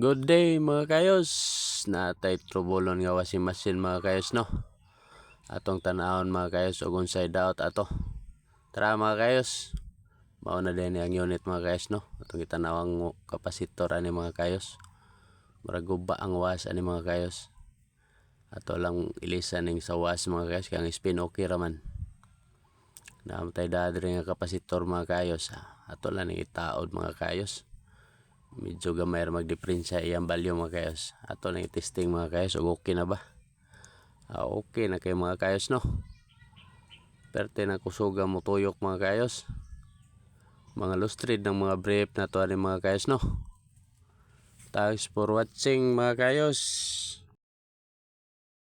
Good day mga kayos. Natay trubulon nga washing machine mga kayos no. Atong tanahon mga kayos ug unsay daot ato. Tara mga kayos. Mao na din ang unit mga kayos no. Atong itanaw ang kapasitor ani mga kayos. Murag guba ang was ani mga kayos. Ato lang ilisan ning sa was mga kayos kang spin okay raman. Namatay dadre nga kapasitor mga kayos. Ato lang ning itaod mga kayos. Medyo gamay ra magdiferensya iyang value mga kayos. Ato na i-testing mga kayos ug okay na ba? Okay na kay mga kayos no. Perte na kusuga mo tuyok mga kayos. Mga lustrid ng mga brief na to ani mga kayos no. Thanks for watching mga kayos.